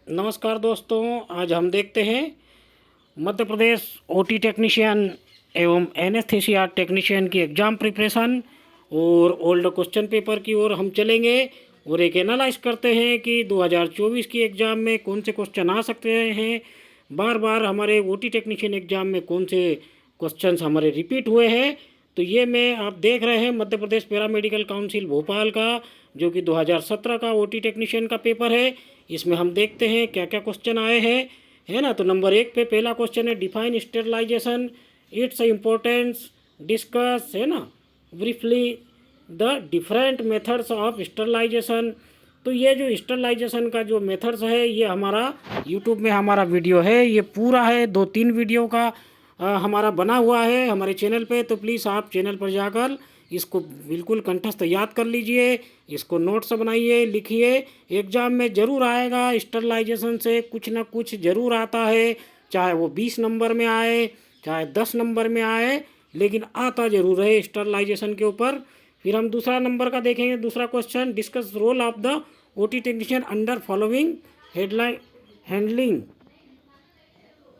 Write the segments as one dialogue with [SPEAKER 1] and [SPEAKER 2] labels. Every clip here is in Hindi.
[SPEAKER 1] नमस्कार दोस्तों, आज हम देखते हैं मध्य प्रदेश ओटी टेक्नीशियन एवं एनेस्थीसिया टेक्नीशियन की एग्ज़ाम प्रिपरेशन और ओल्ड क्वेश्चन पेपर की ओर हम चलेंगे और एक एनालाइज करते हैं कि 2024 की एग्ज़ाम में कौन से क्वेश्चन आ सकते हैं। बार बार हमारे ओटी टेक्नीशियन एग्ज़ाम में कौन से क्वेश्चंस हमारे रिपीट हुए हैं। तो ये मैं आप देख रहे हैं मध्य प्रदेश पैरामेडिकल काउंसिल भोपाल का, जो कि 2017 का ओटी टेक्नीशियन का पेपर है। इसमें हम देखते हैं क्या क्या क्वेश्चन आए हैं, है ना। तो नंबर 1 पे पहला क्वेश्चन है define sterilisation, its importance, discuss, है ना, briefly the different methods of sterilisation. तो ये जो स्टेरलाइजेशन का जो मेथड्स है, ये हमारा यूट्यूब में हमारा वीडियो है, ये पूरा है 2-3 वीडियो का हमारा बना हुआ है हमारे चैनल पे। तो प्लीज़ आप चैनल पर जाकर इसको बिल्कुल कंठस्थ याद कर लीजिए, इसको नोट्स बनाइए, लिखिए। एग्ज़ाम में ज़रूर आएगा, स्टेरलाइजेशन से कुछ ना कुछ ज़रूर आता है, चाहे वो 20 नंबर में आए, चाहे 10 नंबर में आए, लेकिन आता ज़रूर है स्टेरलाइजेशन के ऊपर। फिर हम दूसरा नंबर का देखेंगे, दूसरा question, discuss role of the OT technician under following headline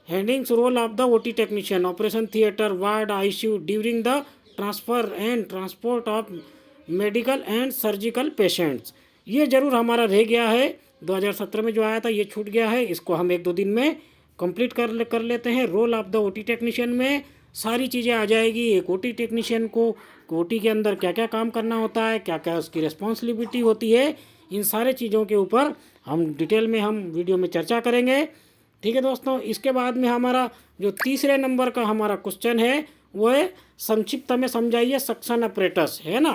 [SPEAKER 1] headings role of the OT technician, operation theatre, ward, ICU during the transfer and transport of medical and surgical patients. ये ज़रूर हमारा रह गया है, 2017 में जो आया था ये छूट गया है, इसको हम 1-2 दिन में कंप्लीट कर लेते हैं। Role of the OT technician में सारी चीज़ें आ जाएगी। एक ओटी टेक्नीशियन को ओटी के अंदर क्या क्या काम करना होता है, क्या क्या उसकी रिस्पॉन्सिबिलिटी होती है, इन सारे चीज़ों के ऊपर हम डिटेल में हम वीडियो में चर्चा करेंगे। ठीक है दोस्तों। इसके बाद में हमारा जो तीसरे नंबर का हमारा क्वेश्चन है वो है संक्षिप्त में समझाइए सक्शन अपरेटस, है ना।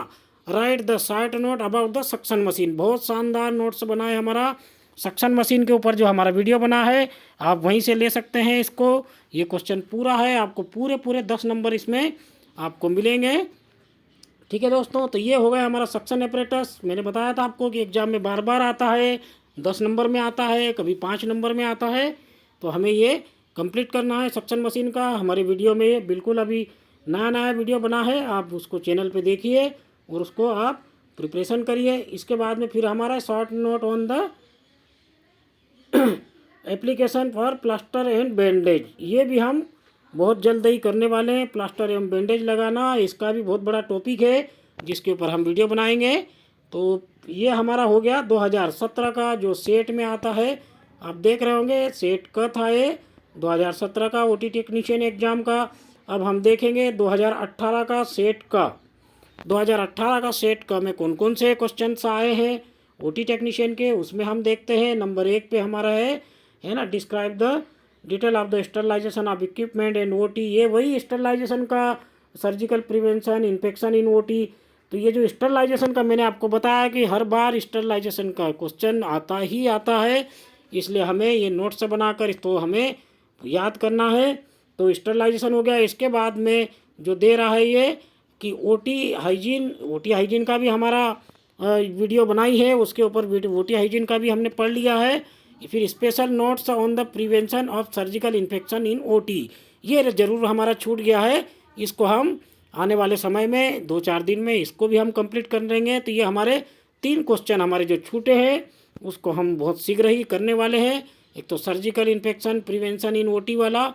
[SPEAKER 1] Right the short note about the suction machine. बहुत शानदार नोट्स बना है हमारा सक्शन मशीन के ऊपर, जो हमारा वीडियो बना है आप वहीं से ले सकते हैं इसको। ये क्वेश्चन पूरा है, आपको पूरे 10 नंबर इसमें आपको मिलेंगे। ठीक है दोस्तों। तो ये हो गया हमारा सक्शन अपरेटस। मैंने बताया था आपको कि एग्जाम में बार बार आता है, 10 नंबर में आता है, कभी 5 नंबर में आता है। तो हमें ये कंप्लीट करना है सक्शन मशीन का। हमारे वीडियो में बिल्कुल अभी नया वीडियो बना है, आप उसको चैनल पे देखिए और उसको आप प्रिपरेशन करिए। इसके बाद में फिर हमारा short note on the application for plaster and bandage, ये भी हम बहुत जल्द ही करने वाले हैं। प्लास्टर एवं बैंडेज लगाना, इसका भी बहुत बड़ा टॉपिक है जिसके ऊपर हम वीडियो बनाएंगे। तो ये हमारा हो गया 2017 का जो सेट में आता है। आप देख रहे होंगे सेट का था ये 2017 का ओटी टेक्नीशियन एग्ज़ाम का। अब हम देखेंगे 2018 का सेट का। 2018 का सेट का में कौन कौन से क्वेश्चंस आए हैं ओटी टेक्नीशियन के, उसमें हम देखते हैं। नंबर 1 पे हमारा है ना, describe the detail of the sterilisation of equipment and OT. ये वही स्टरलाइजेशन का, surgical prevention, infection in OT. तो ये जो स्टरलाइजेशन का मैंने आपको बताया कि हर बार स्टरलाइजेशन का क्वेश्चन आता ही आता है, इसलिए हमें ये नोट से बनाकर इसको हमें याद करना है। तो स्टरलाइजेशन हो गया। इसके बाद में जो दे रहा है ये कि ओटी हाइजीन का भी हमारा वीडियो बनाई है, उसके ऊपर ओटी हाइजीन का भी हमने पढ़ लिया है। फिर special notes on the prevention of surgical infection in OT, ये ज़रूर हमारा छूट गया है। इसको हम आने वाले समय में 2-4 दिन में इसको भी हम कंप्लीट कर देंगे। तो ये हमारे 3 क्वेश्चन हमारे जो छूटे हैं उसको हम बहुत शीघ्र ही करने वाले हैं। एक तो सर्जिकल इन्फेक्शन प्रिवेंशन इन ओटी वाला।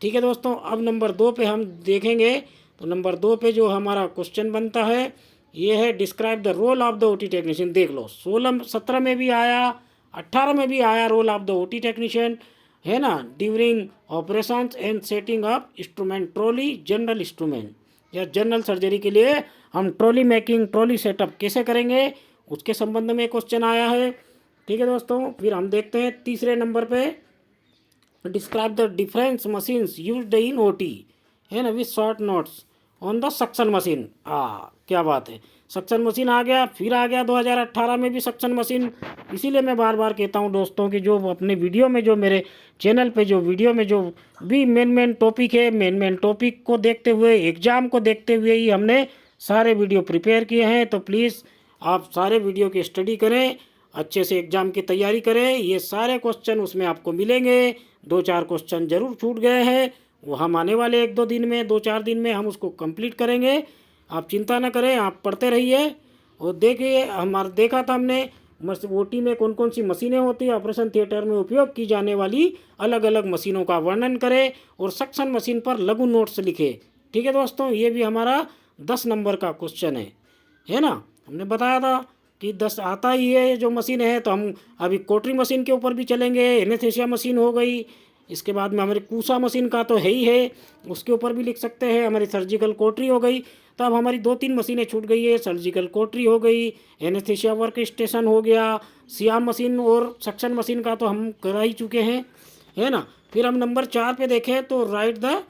[SPEAKER 1] ठीक है दोस्तों। अब नंबर 2 पे हम देखेंगे। तो नंबर 2 पे जो हमारा क्वेश्चन बनता है ये है describe the role of the OT technician. देख लो 16-17 में भी आया, 18 में भी आया role of the OT technician, है ना, during operations and setting up instrument trolley general instrument, या जनरल सर्जरी के लिए हम ट्रॉली मेकिंग, ट्रॉली सेटअप कैसे करेंगे उसके संबंध में क्वेश्चन आया है। ठीक है दोस्तों। फिर हम देखते हैं तीसरे नंबर पे describe the difference machines used in OT, है ना, with short notes on the suction machine. क्या बात है, सक्शन मशीन आ गया। फिर आ गया 2018 में भी सक्शन मशीन। इसीलिए मैं बार बार कहता हूँ दोस्तों कि जो अपने वीडियो में, जो मेरे चैनल पे जो वीडियो में जो भी मेन टॉपिक है, मेन टॉपिक को देखते हुए, एग्ज़ाम को देखते हुए ही हमने सारे वीडियो प्रिपेयर किए हैं। तो प्लीज़ आप सारे वीडियो की स्टडी करें, अच्छे से एग्ज़ाम की तैयारी करें। ये सारे क्वेश्चन उसमें आपको मिलेंगे। 2-4 क्वेश्चन ज़रूर छूट गए हैं, वो हम आने वाले 1-2 दिन में, 2-4 दिन में हम उसको कंप्लीट करेंगे। आप चिंता ना करें, आप पढ़ते रहिए। और देखिए हमारा देखा था हमने ओटी में कौन कौन सी मशीनें होती है, ऑपरेशन थिएटर में उपयोग की जाने वाली अलग अलग मशीनों का वर्णन करे और सक्शन मशीन पर लघु नोट्स लिखे। ठीक है दोस्तों, ये भी हमारा 10 नंबर का क्वेश्चन है ना। हमने बताया था कि 10 आता ही है जो मशीन है। तो हम अभी कोटरी मशीन के ऊपर भी चलेंगे। एनेस्थीसिया मशीन हो गई, इसके बाद में हमारी कूसा मशीन का तो है ही है, उसके ऊपर भी लिख सकते हैं। हमारी सर्जिकल कोटरी हो गई। तो अब हमारी 2-3 मशीनें छूट गई है। सर्जिकल कोटरी हो गई, एनेस्थीसिया वर्क स्टेशन हो गया, सियाम मशीन और सक्शन मशीन का तो हम करा ही चुके हैं, है ना। फिर हम नंबर 4 पे देखें तो राइट द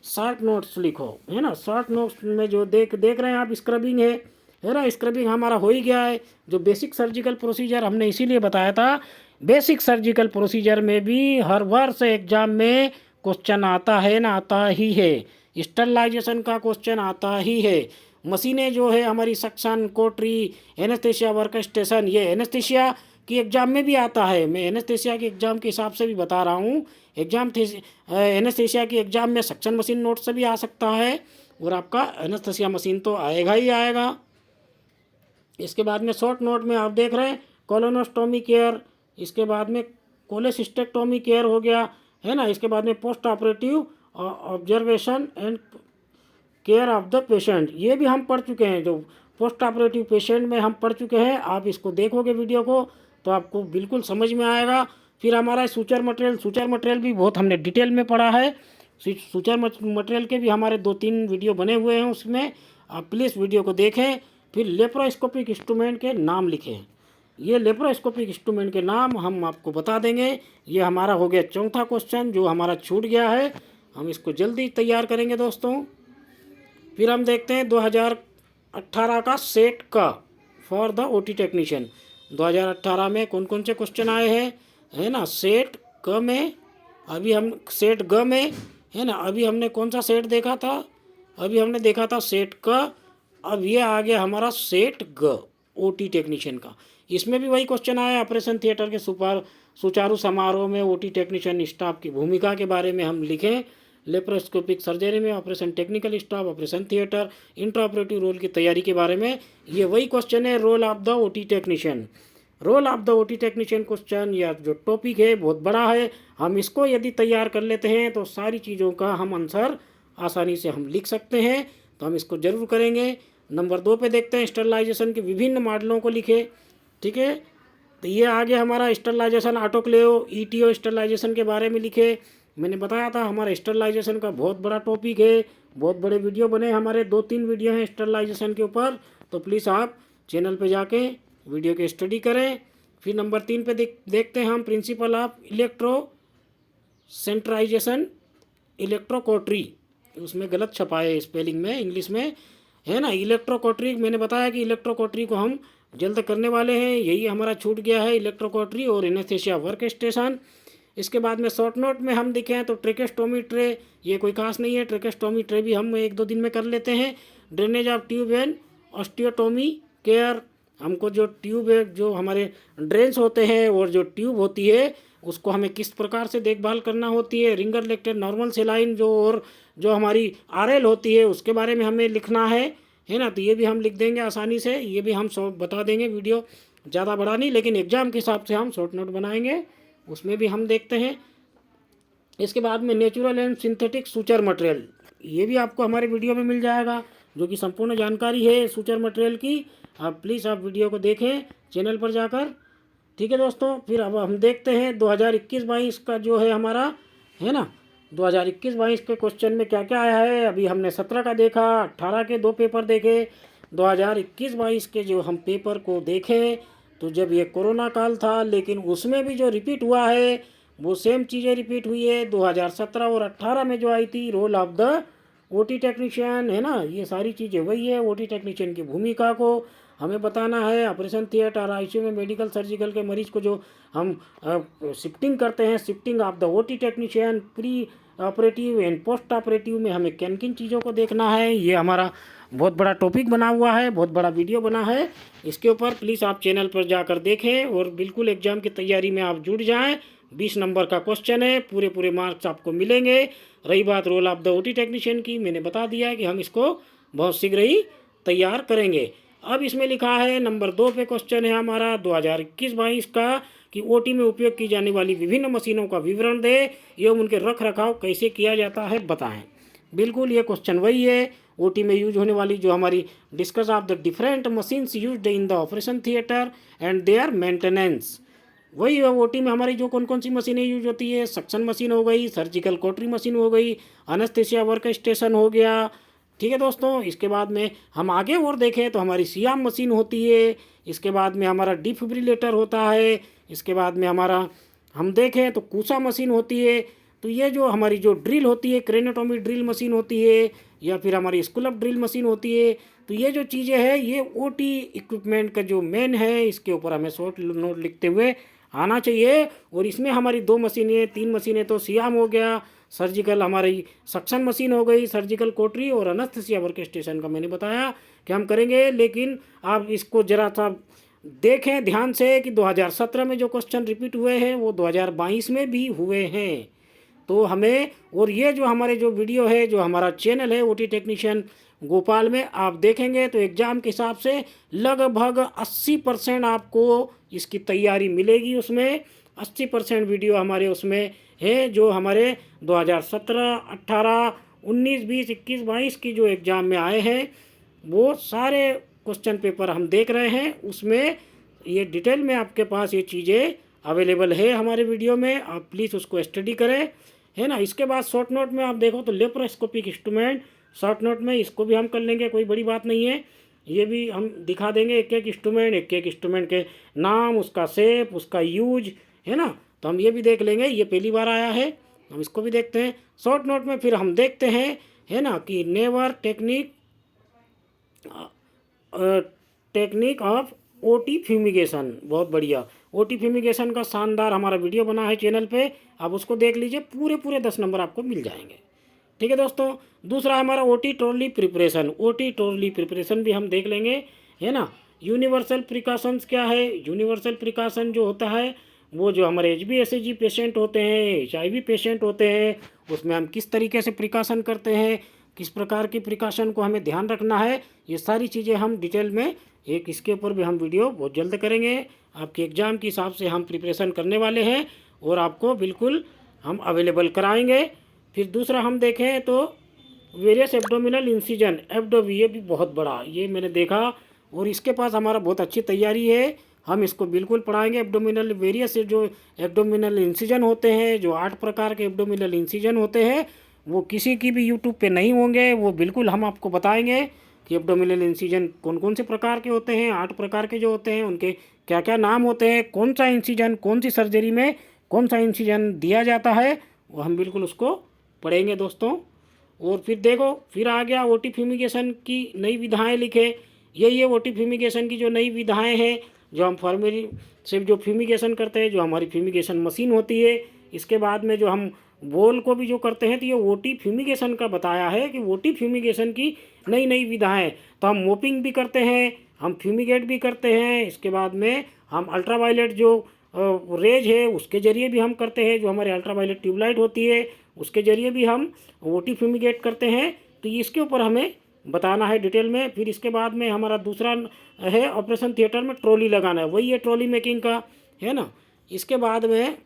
[SPEAKER 1] शॉर्ट नोट्स लिखो, है ना। शॉर्ट नोट्स में जो देख रहे हैं आप, स्क्रबिंग है ना। स्क्रबिंग हमारा हो ही गया है। जो बेसिक सर्जिकल प्रोसीजर हमने इसीलिए बताया था, बेसिक सर्जिकल प्रोसीजर में भी हर वर्ष एग्जाम में क्वेश्चन आता है ना, आता ही है। स्टरलाइजेशन का क्वेश्चन आता ही है। मशीनें जो है हमारी सक्शन, कोटरी, एनेस्थीसिया वर्क स्टेशन, ये एनेस्थीसिया की एग्ज़ाम में भी आता है। मैं एनेस्थीसिया की एग्ज़ाम के हिसाब से भी बता रहा हूँ। एनेस्थीसिया की एग्ज़ाम में सक्शन मशीन नोट से भी आ सकता है और आपका एनेस्थीसिया मशीन तो आएगा ही आएगा। इसके बाद में शॉर्ट नोट में आप देख रहे हैं कोलोनोस्टोमी केयर, इसके बाद में कोलेसिस्टेक्टोमी केयर हो गया, है ना। इसके बाद में post operative observation and care of the patient, ये भी हम पढ़ चुके हैं। जो पोस्ट ऑपरेटिव पेशेंट में हम पढ़ चुके हैं। आप इसको देखोगे वीडियो को तो आपको बिल्कुल समझ में आएगा। फिर हमारा सूचर मटेरियल भी बहुत हमने डिटेल में पढ़ा है। सूचर मटेरियल के भी हमारे 2-3 वीडियो बने हुए हैं, उसमें आप प्लीज़ वीडियो को देखें। फिर लेप्रोस्कोपिक इंस्ट्रूमेंट के नाम लिखें। ये लेप्रोस्कोपिक इंस्ट्रूमेंट के नाम हम आपको बता देंगे। ये हमारा हो गया चौथा क्वेश्चन जो हमारा छूट गया है। हम इसको जल्दी तैयार करेंगे दोस्तों। फिर हम देखते हैं 2018 का सेट का फॉर द ओटी टेक्नीशियन। 2018 में कौन कौन से क्वेश्चन आए हैं, है ना। सेट क में अभी हम सेट ग में, है ना। अभी हमने कौन सा सेट देखा था, अभी हमने देखा था सेट क। अब ये आ गया हमारा सेट ग ओटी टेक्नीशियन का। इसमें भी वही क्वेश्चन आया, ऑपरेशन थिएटर के सुचारू समारोह में ओटी टेक्नीशियन स्टाफ की भूमिका के बारे में हम लिखें। लेप्रोस्कोपिक सर्जरी में operation technical staff, operation theatre, intraoperative role की तैयारी के बारे में ये वही क्वेश्चन है। Role of the OT technician, role of the OT technician question या जो टॉपिक है बहुत बड़ा है। हम इसको यदि तैयार कर लेते हैं तो सारी चीज़ों का हम आंसर आसानी से हम लिख सकते हैं। तो हम इसको ज़रूर करेंगे। नंबर 2 पे देखते हैं स्टरलाइजेशन के विभिन्न मॉडलों को लिखे। ठीक है, तो ये आगे हमारा स्टरलाइजेशन ऑटोक्लेव, ईटीओ स्टरलाइजेशन के बारे में लिखे। मैंने बताया था हमारा स्टरलाइजेशन का बहुत बड़ा टॉपिक है, बहुत बड़े वीडियो बने हमारे, 2-3 वीडियो हैं स्टरलाइजेशन के ऊपर। तो प्लीज़ आप चैनल पे जाके वीडियो की स्टडी करें। फिर नंबर 3 पे देखते हैं हम प्रिंसिपल ऑफ इलेक्ट्रो सेंट्राइजेशन इलेक्ट्रोकोटरी। उसमें गलत छपा है स्पेलिंग में, इंग्लिश में, है ना। इलेक्ट्रोकोटरी मैंने बताया कि इलेक्ट्रोकोटरी को हम जल्द करने वाले हैं। यही हमारा छूट गया है, इलेक्ट्रोकोटरी और एनेस्थीसिया वर्क स्टेशन। इसके बाद में शॉर्ट नोट में हम दिखे हैं तो ट्रेकेस्टोमी ट्रे, ये कोई खास नहीं है। ट्रेकेस्टोमी ट्रे भी हम 1-2 दिन में कर लेते हैं। Drainage of tube and osteotomy care, हमको जो ट्यूब है, जो हमारे ड्रेन्स होते हैं और जो ट्यूब होती है उसको हमें किस प्रकार से देखभाल करना होती है। रिंगर लेक्टेड नॉर्मल सेलाइन जो और जो हमारी आरएल होती है उसके बारे में हमें लिखना है ना। तो ये भी हम लिख देंगे आसानी से, ये भी हम बता देंगे। वीडियो ज़्यादा बड़ा नहीं, लेकिन एग्जाम के हिसाब से हम शॉर्ट नोट बनाएंगे, उसमें भी हम देखते हैं। इसके बाद में natural and synthetic suture material, ये भी आपको हमारे वीडियो में मिल जाएगा, जो कि संपूर्ण जानकारी है सूचर मटेरियल की। आप प्लीज़ आप वीडियो को देखें चैनल पर जाकर। ठीक है दोस्तों, फिर अब हम देखते हैं 2021-22 का जो है हमारा, है ना। 2021-22 के क्वेश्चन में क्या क्या आया है। अभी हमने 17 का देखा, 18 के 2 पेपर देखे। 2021-22 के जो हम पेपर को देखें तो जब ये कोरोना काल था, लेकिन उसमें भी जो रिपीट हुआ है वो सेम चीज़ें रिपीट हुई है। 2017 और 18 में जो आई थी role of the OT technician, है ना। ये सारी चीज़ें वही है। ओटी टेक्नीशियन की भूमिका को हमें बताना है। ऑपरेशन थिएटर, आईसीयू में मेडिकल सर्जिकल के मरीज को जो हम शिफ्टिंग करते हैं, shifting of the OT technician, pre operative and post operative में हमें किन किन चीज़ों को देखना है। ये हमारा बहुत बड़ा टॉपिक बना हुआ है, बहुत बड़ा वीडियो बना है। इसके ऊपर प्लीज़ आप चैनल पर जाकर देखें और बिल्कुल एग्जाम की तैयारी में आप जुड़ जाएँ। 20 नंबर का क्वेश्चन है, पूरे मार्क्स आपको मिलेंगे। रही बात role of the OT technician की, मैंने बता दिया है कि हम इसको बहुत शीघ्र ही तैयार करेंगे। अब इसमें लिखा है नंबर 2 पे क्वेश्चन है हमारा 2021-22 का कि ओटी में उपयोग की जाने वाली विभिन्न मशीनों का विवरण दे एवं उनके रख रखाव कैसे किया जाता है बताएं। बिल्कुल ये क्वेश्चन वही है, ओटी में यूज होने वाली जो हमारी discuss of the different machines used in the operation theatre and their maintenance. वही है, ओटी में हमारी जो कौन कौन सी मशीनें यूज होती है, सक्शन मशीन हो गई, सर्जिकल कॉटरी मशीन हो गई, अनस्थेसिया वर्क स्टेशन हो गया। ठीक है दोस्तों, इसके बाद में हम आगे और देखें तो हमारी सियाम मशीन होती है, इसके बाद में हमारा डिफिब्रिलेटर होता है, इसके बाद में हमारा हम देखें तो कूसा मशीन होती है। तो ये जो हमारी जो ड्रिल होती है, क्रेनेटोमी ड्रिल मशीन होती है, या फिर हमारी स्कूलअप ड्रिल मशीन होती है। तो ये जो चीज़ें हैं ये ओटी इक्विपमेंट का जो मेन है, इसके ऊपर हमें शॉर्ट नोट लिखते हुए आना चाहिए। और इसमें हमारी 2 मशीनें 3 मशीनें तो सियाम हो गया, सर्जिकल हमारी सक्शन मशीन हो गई, सर्जिकल कोटरी और अनस्थेसिया वर्क स्टेशन का मैंने बताया कि हम करेंगे। लेकिन आप इसको ज़रा सा देखें ध्यान से कि 2017 में जो क्वेश्चन रिपीट हुए हैं वो 2022 में भी हुए हैं। तो हमें, और ये जो हमारे जो वीडियो है, जो हमारा चैनल है ओटी टेक्नीशियन गोपाल में आप देखेंगे तो एग्ज़ाम के हिसाब से लगभग 80% आपको इसकी तैयारी मिलेगी। उसमें 80% वीडियो हमारे उसमें है जो हमारे 2017, 18, 19, 20, 21, 22 की जो एग्ज़ाम में आए हैं वो सारे क्वेश्चन पेपर हम देख रहे हैं। उसमें ये डिटेल में आपके पास ये चीज़ें अवेलेबल है हमारे वीडियो में, आप प्लीज़ उसको स्टडी करें, है ना। इसके बाद शॉर्ट नोट में आप देखो तो लेप्रोस्कोपिक इंस्ट्रूमेंट, शॉर्ट नोट में इसको भी हम कर लेंगे, कोई बड़ी बात नहीं है। ये भी हम दिखा देंगे एक एक इंस्ट्रूमेंट के नाम, उसका शेप, उसका यूज, है ना। तो हम ये भी देख लेंगे, ये पहली बार आया है, हम इसको भी देखते हैं शॉर्ट नोट में। फिर हम देखते हैं, है ना, कि never technique of OT fumigation, बहुत बढ़िया। ओटी फ्यूमिगेशन का शानदार हमारा वीडियो बना है चैनल पे, आप उसको देख लीजिए, पूरे 10 नंबर आपको मिल जाएंगे। ठीक है दोस्तों, दूसरा हमारा OT trolley preparation, OT trolley preparation भी हम देख लेंगे, है ना। यूनिवर्सल प्रिकॉशंस क्या है, यूनिवर्सल प्रिकॉशन जो होता है वो जो हमारे HbSAg पेशेंट होते हैं, HIV पेशेंट होते हैं, उसमें हम किस तरीके से प्रिकॉशन करते हैं, किस प्रकार की प्रिकॉशन को हमें ध्यान रखना है, ये सारी चीज़ें हम डिटेल में एक इसके ऊपर भी हम वीडियो बहुत जल्द करेंगे। आपके एग्ज़ाम के हिसाब से हम प्रिपरेशन करने वाले हैं और आपको बिल्कुल हम अवेलेबल कराएंगे। फिर दूसरा हम देखें तो वेरियस एब्डोमिनल इंसिजन, ये भी बहुत बड़ा, ये मैंने देखा और इसके पास हमारा बहुत अच्छी तैयारी है, हम इसको बिल्कुल पढ़ाएंगे। एब्डोमिनल वेरियस जो एब्डोमिनल इंसिजन होते हैं, जो 8 प्रकार के एब्डोमिनल इंसिजन होते हैं, वो किसी की भी यूट्यूब पे नहीं होंगे, वो बिल्कुल हम आपको बताएंगे कि एब्डोमिनल इंसिजन कौन कौन से प्रकार के होते हैं, 8 प्रकार के जो होते हैं उनके क्या क्या नाम होते हैं, कौन सा इंसिजन कौन सी सर्जरी में कौन सा इंसिजन दिया जाता है, वो हम बिल्कुल उसको पढ़ेंगे दोस्तों। और फिर देखो, फिर आ गया ओटी फ्यूमिगेशन की नई विधाएं लिखे, यही है ओटी फ्यूमिगेशन की जो नई विधाएं हैं, जो हम फार्मरी से जो फ्यूमिगेशन करते हैं, जो हमारी फ्यूमिगेशन मशीन होती है। इसके बाद में जो हम बॉल को भी जो करते हैं तो ये ओटी फ्यूमिगेशन का बताया है कि ओटी फ्यूमिगेशन की नई नई विधाएं। तो हम मोपिंग भी करते हैं, हम फ्यूमिगेट भी करते हैं, इसके बाद में हम अल्ट्रावायलेट जो रेज है उसके ज़रिए भी हम करते हैं, जो हमारे अल्ट्रावायलेट ट्यूबलाइट होती है उसके ज़रिए भी हम ओटी फ्यूमिगेट करते हैं। तो इसके ऊपर हमें बताना है डिटेल में। फिर इसके बाद में हमारा दूसरा है ऑपरेशन थिएटर में ट्रॉली लगाना है, वही है ट्रॉली मेकिंग का, है ना। इसके बाद में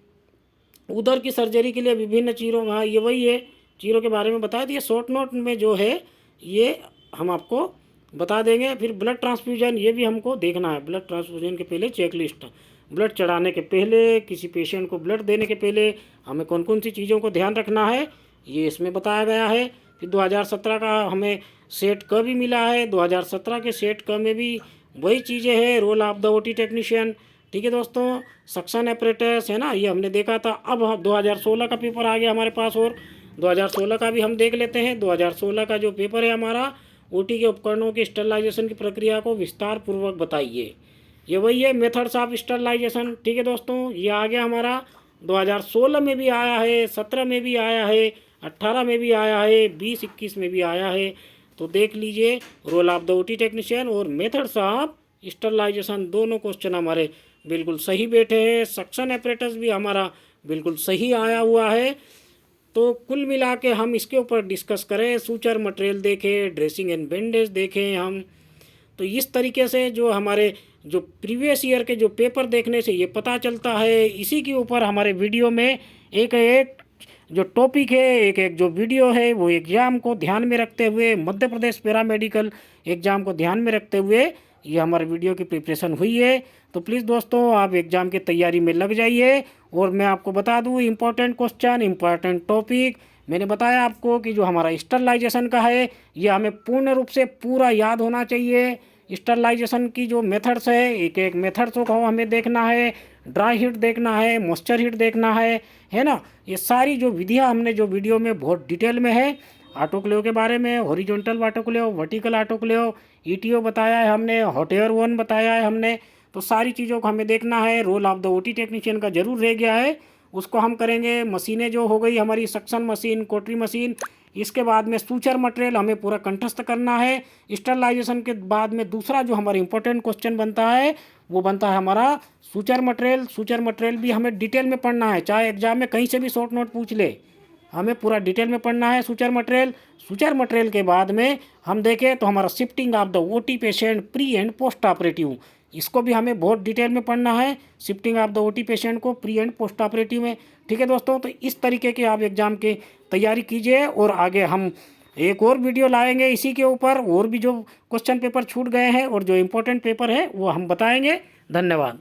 [SPEAKER 1] उदर की सर्जरी के लिए विभिन्न चीरों, हाँ ये वही है, चीरों के बारे में बताया दिया। शॉर्ट नोट में जो है ये हम आपको बता देंगे। फिर ब्लड ट्रांसफ्यूजन, ये भी हमको देखना है। ब्लड ट्रांसफ्यूजन के पहले चेकलिस्ट, ब्लड चढ़ाने के पहले, किसी पेशेंट को ब्लड देने के पहले हमें कौन कौन सी चीज़ों को ध्यान रखना है, ये इसमें बताया गया है। फिर 2017 का हमें सेट क भी मिला है, 2017 के सेट क में भी वही चीज़ें हैं, role of the OT technician. ठीक है दोस्तों, सक्शन एपरेटस, है ना, ये हमने देखा था। अब 2016 का पेपर आ गया हमारे पास, और 2016 का भी हम देख लेते हैं। 2016 का जो पेपर है हमारा, ओटी के उपकरणों के स्टरलाइजेशन की प्रक्रिया को विस्तार पूर्वक बताइए, ये वही है, मेथड्स ऑफ स्टरलाइजेशन। ठीक है दोस्तों, ये आ गया हमारा। 2016 में भी आया है, 17 में भी आया है, 18 में भी आया है, 20, 21 में भी आया है। तो देख लीजिए, role of the OT technician और मेथड्स ऑफ स्टरलाइजेशन, दोनों क्वेश्चन हमारे बिल्कुल सही बैठे हैं। सक्शन एपरेटस भी हमारा बिल्कुल सही आया हुआ है। तो कुल मिला के हम इसके ऊपर डिस्कस करें, सूचर मटेरियल देखें, ड्रेसिंग एंड बैंडेज देखें हम, तो इस तरीके से जो हमारे जो प्रीवियस ईयर के जो पेपर देखने से ये पता चलता है। इसी के ऊपर हमारे वीडियो में एक एक जो टॉपिक है, एक एक जो वीडियो है, वो एग्ज़ाम को ध्यान में रखते हुए, मध्य प्रदेश पैरामेडिकल एग्ज़ाम को ध्यान में रखते हुए ये हमारे वीडियो की प्रिपरेशन हुई है। तो प्लीज़ दोस्तों आप एग्ज़ाम की तैयारी में लग जाइए। और मैं आपको बता दूं इम्पोर्टेंट क्वेश्चन, इम्पोर्टेंट टॉपिक मैंने बताया आपको कि जो हमारा स्टरलाइजेशन का है ये हमें पूर्ण रूप से पूरा याद होना चाहिए। स्टरलाइजेशन की जो मेथड्स है, एक एक मेथड्स को हमें देखना है, ड्राई हीट देखना है, मॉइस्चर हीट देखना है ना। ये सारी जो विधियाँ हमने जो वीडियो में बहुत डिटेल में है, ऑटोक्लेव के बारे में, horizontal autoclave, vertical autoclave, ETO बताया है हमने, हॉट एयर ओवन बताया है हमने। तो सारी चीज़ों को हमें देखना है। Role of the OT technician का जरूर रह गया है, उसको हम करेंगे। मशीनें जो हो गई हमारी सक्शन मशीन, कोटरी मशीन, इसके बाद में सूचर मटेरियल हमें पूरा कंठस्थ करना है। स्टरलाइजेशन के बाद में दूसरा जो हमारा इंपॉर्टेंट क्वेश्चन बनता है वो बनता है हमारा सूचर मटेरियल। सूचर मटेरियल भी हमें डिटेल में पढ़ना है, चाहे एग्जाम में कहीं से भी शॉर्ट नोट पूछ ले, हमें पूरा डिटेल में पढ़ना है सूचर मटेरियल। सूचर मटेरियल के बाद में हम देखें तो हमारा shifting of the OT patient pre and post operative, इसको भी हमें बहुत डिटेल में पढ़ना है, shifting of the OT patient को प्री एंड पोस्ट ऑपरेटिव में। ठीक है दोस्तों, तो इस तरीके के आप एग्ज़ाम की तैयारी कीजिए। और आगे हम एक और वीडियो लाएंगे इसी के ऊपर, और भी जो क्वेश्चन पेपर छूट गए हैं और जो इम्पोर्टेंट पेपर है वो हम बताएंगे। धन्यवाद।